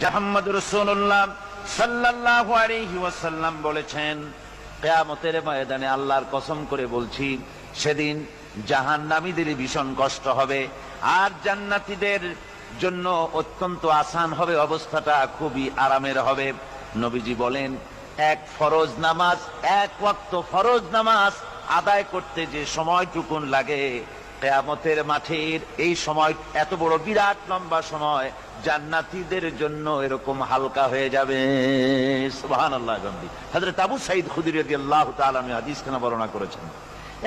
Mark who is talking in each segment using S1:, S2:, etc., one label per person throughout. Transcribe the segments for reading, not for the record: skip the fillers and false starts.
S1: মুহাম্মদুর রাসূলুল্লাহ সাল্লাল্লাহু আলাইহি ওয়াসাল্লাম বলেছেন, কিয়ামতের ময়দানে আল্লাহর কসম করে বলছি, সেদিন জাহান্নামীদের ভীষণ কষ্ট হবে আর জান্নাতীদের জন্য অত্যন্ত আসান হবে, অবস্থাটা খুবই আরামের হবে। নবীজি বলেন, এক ফরজ নামাজ, এক ওয়াক্ত ফরজ নামাজ আদায় করতে যে সময়টুকুন লাগে, কিয়ামতের মাঠের এই সময়, এত বড় বিরাট লম্বা সময়, জান্নাতীদের জন্য এরকম হালকা হয়ে যাবে। সুবহানাল্লাহ। হযরত আবু সাঈদ খুদরী রাদিয়াল্লাহু তাআলা আনহু হাদিসখানা বর্ণনা করেছেন,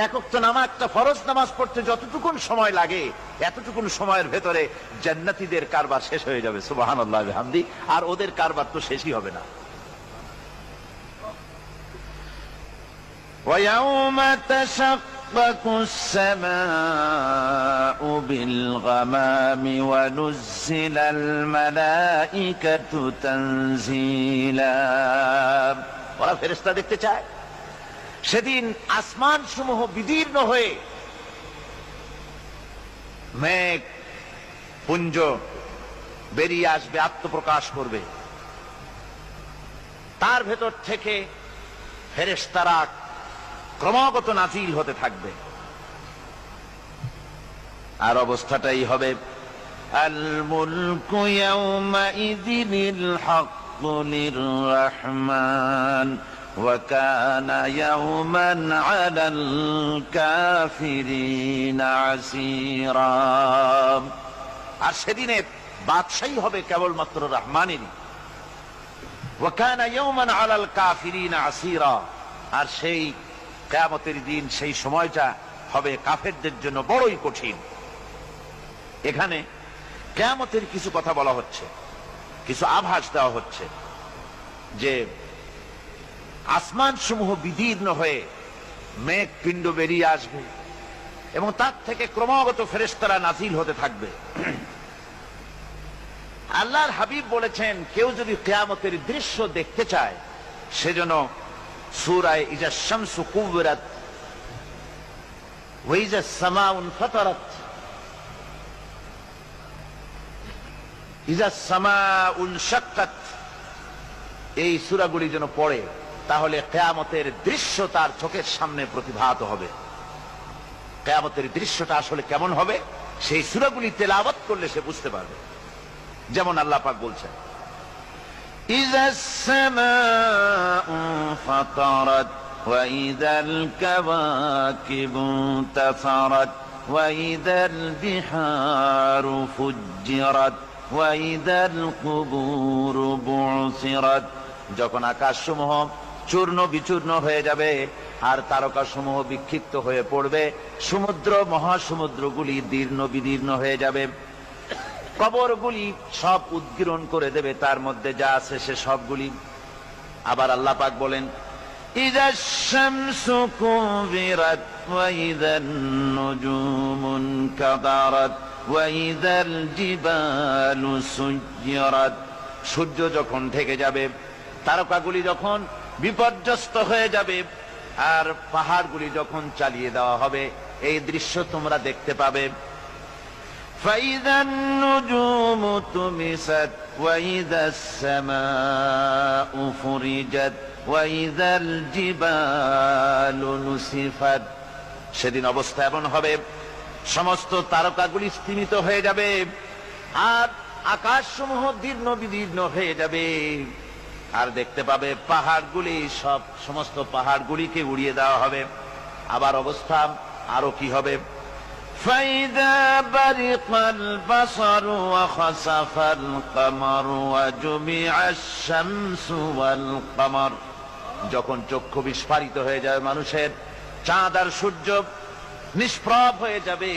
S1: এক ওয়াক্ত নামাজ, একটা ফরজ নামাজ পড়তে যতটুকুন সময় লাগে, এতটুকুন সময়ের ভেতরে জান্নাতীদের কারবার শেষ হয়ে যাবে। সুবহানাল্লাহ বিহামদি। আর ওদের কারবার তো শেষই হবে না। وَيَوْمَ تَشَقَّقُ السَّمَاءُ بِالْغَمَامِ وَنُزِّلَ الْمَلَائِكَةُ تَنزِيلًا। ওরা ফেরেশতা দেখতে চায়। সেদিন আসমান সমূহ বিদীর্ণ হয়ে মেঘ পুঞ্জ বেরিয়ে আসবে, আত্মপ্রকাশ করবে। তার ভেতর থেকে ফেরেশতারা ক্রমাগত নাজিল হতে থাকবে। আর অবস্থাটাই হবে, আল মুলকু ইয়াউমাইযিনিল হাক্কু লির-রাহমান ওয়া কানা ইয়াওমান আলাল কাফিরিনা আসীরা। আর সেদিনে বাদশাহী হবে কেবলমাত্র রহমানেরই। ওয়া কানা ইয়াওমান আলাল কাফিরিনা আসীরা। আর সেই কিয়ামতের দিন, সেই সময়টা হবে কাফেরদের জন্য বড়ই কঠিন। এখানে কিয়ামতের কিছু কথা বলা হচ্ছে, কিছু আভাস দেওয়া হচ্ছে যে আসমান সমূহ বিদীর্ণ হয়ে মেঘ পিণ্ড বেরিয়ে আসবে এবং তার থেকে ক্রমাগত ফেরেশতারা নাজিল হতে থাকবে। আল্লাহর হাবিব বলেছেন, কেউ যদি কিয়ামতের দৃশ্য দেখতে চায়, সেজন্য সূরা ইজা শামসু কুবিরাত ওয়া ইজা সামাউ ফাতারাত, ইজা সামাউ শাক্কাত, এই সূরাগুলি যেন পড়ে, তাহলে কিয়ামতের দৃশ্য তার চোখের সামনে প্রতিভাত হবে। কিয়ামতের দৃশ্যটা আসলে কেমন হবে, সেই সূরাগুলি তেলাওয়াত করলে সে বুঝতে পারবে। যেমন আল্লাহ পাক বলছেন, إذا السماء فطرت وإذا الكواكب انتثرت وإذا البحار فجرت وإذا القبور بعثرت। যখন আকাশসমূহ চূর্ণ বিচূর্ণ হয়ে যাবে আর তারকাসমূহ বিক্ষিপ্ত হয়ে পড়বে, সমুদ্র মহাসমুদ্রগুলি দীর্ণ বিদীর্ণ হয়ে যাবে, কবরগুলি সব উদ্গীরণ করে দেবে, তার মধ্যে যা আছে সে সবগুলি। আবার আল্লাহ পাক বলেন, ইযা শামসু কুবিরাত ওয়া ইযান নুজুমুন কাদারাত ওয়া ইযাল জিবালু সুয়্যিরাত। সূর্য যখন ঢেকে যাবে, তারকাগুলি যখন বিপর্যস্ত হয়ে যাবে আর পাহাড়গুলি যখন চালিয়ে দেওয়া হবে, এই দৃশ্য তোমরা দেখতে পাবে। فإذا النجوم طمست وإذا السماء فرجت وإذا الجبال نسفت। সেদিন অবস্থা এমন হবে, সমস্ত তারকাগুলি স্তিমিত হয়ে যাবে আর আকাশসমূহ দীর্ণ বিদীর্ণ হয়ে যাবে। আর দেখতে পাবে পাহাড়গুলি, সমস্ত পাহাড়গুলিকে উড়িয়ে দেওয়া হবে। আবার অবস্থা আরো কি হবে, فإذا برق البصر وخسف القمر وجمع الشمس والقمر। যখন চক্ষু বিস্ফারিত হয়ে যাবে মানুষের, চাঁদ আর সূর্য নিষ্প্রভ হয়ে যাবে,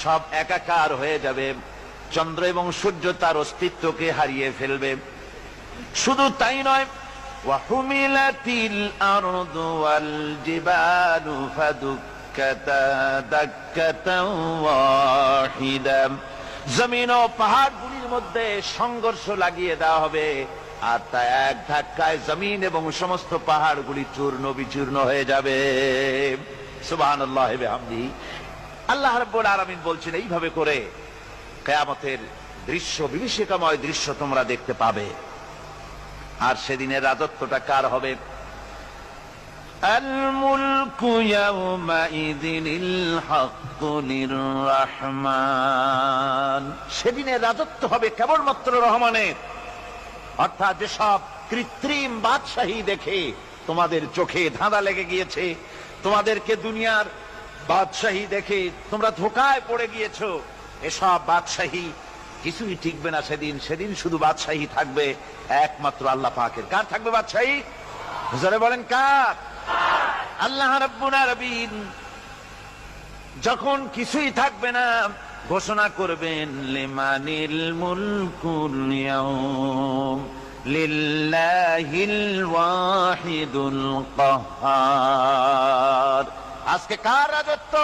S1: সব একাকার হয়ে যাবে, চন্দ্র এবং সূর্য তার অস্তিত্বকে হারিয়ে ফেলবে। শুধু তাই নয়, ওয়াহুমিলাতিল আরদু ওয়াল জিবালু জমিন ও পাহাড়গুলির মধ্যে সংঘর্ষ লাগিয়ে দেওয়া হবে, আর তা এক ধাক্কায় জমিন এবং সমস্ত পাহাড়গুলি চূর্ণ বিচূর্ণ হয়ে যাবে। সুবহানাল্লাহি ওয়া বিহামদিহি। আল্লাহ রাব্বুল আলামিন বলছেন, এইভাবে করে কিয়ামতের দৃশ্য, বিভীষিকাময় দৃশ্য তোমরা দেখতে পাবে। আর সেদিনের রাজত্বটা কার হবে? আল মুলকু ইয়াউমাইযিনিল হাক্কু লির-রাহমান। সেদিনের রাজত্ব হবে কেবলমাত্র রহমানের। অর্থাৎ যেসব কৃত্রিম বাদশাহী দেখে তোমাদের চোখে ধাঁধা লেগে গিয়েছে, তোমাদেরকে দুনিয়ার বাদশাহী দেখে তোমরা ধোঁকায় পড়ে গিয়েছো, এসব বাদশাহী কিছুই টিকবে না সেদিন। সেদিন শুধু বাদশাহী থাকবে একমাত্র আল্লাহ পাকের। কার থাকবে বাদশাহী? হুজুরে বলেন কার? আল্লাহ রাব্বুল আলামিন যখন কিছুই থাকবে না ঘোষণা করবেন লিমানিল মুলকুল ইয়াউম লিল্লাহিল ওয়াহিদুল কাহ্হার। আজকে কার রাজত্ব?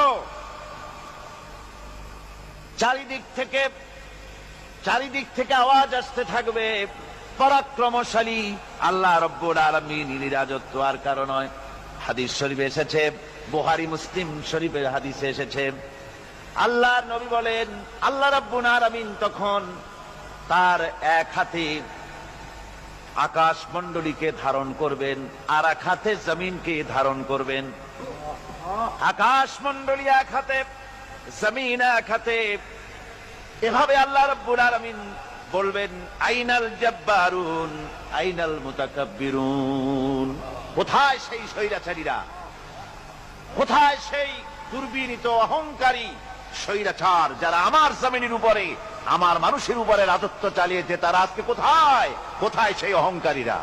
S1: চারিদিক থেকে আওয়াজ আসতে থাকবে, পরাক্রমশালী আল্লাহ রাব্বুল আলামিনের রাজত্ব আর কারো নয়। হাদিস শরীফে এসেছে, বুখারী মুসলিম শরীফের হাদিসে এসেছে, আল্লাহর নবী বলেন আল্লাহ রাব্বুল আলামিন তখন তার এক হাতে আকাশ মণ্ডলীকে ধারণ করবেন, আর এক হাতে জমিনকে ধারণ করবেন। আকাশ মণ্ডলী এক হাতে, জমিন এক হাতে। এভাবে আল্লাহ রাব্বুল আলামিন বলবেন আইনাল জাব্বারুন আইনাল মুতাকাব্বিরুন। কোথায় সেই স্বৈরাচারীরা? কোথায় সেই দুর্বিনীত অহংকারী স্বৈরাচার যারা আমার জমিনের উপরে, আমার মানুষের উপরে রাজত্ব চালিয়েছে? তারা আজকে কোথায়? কোথায় সেই অহংকারীরা?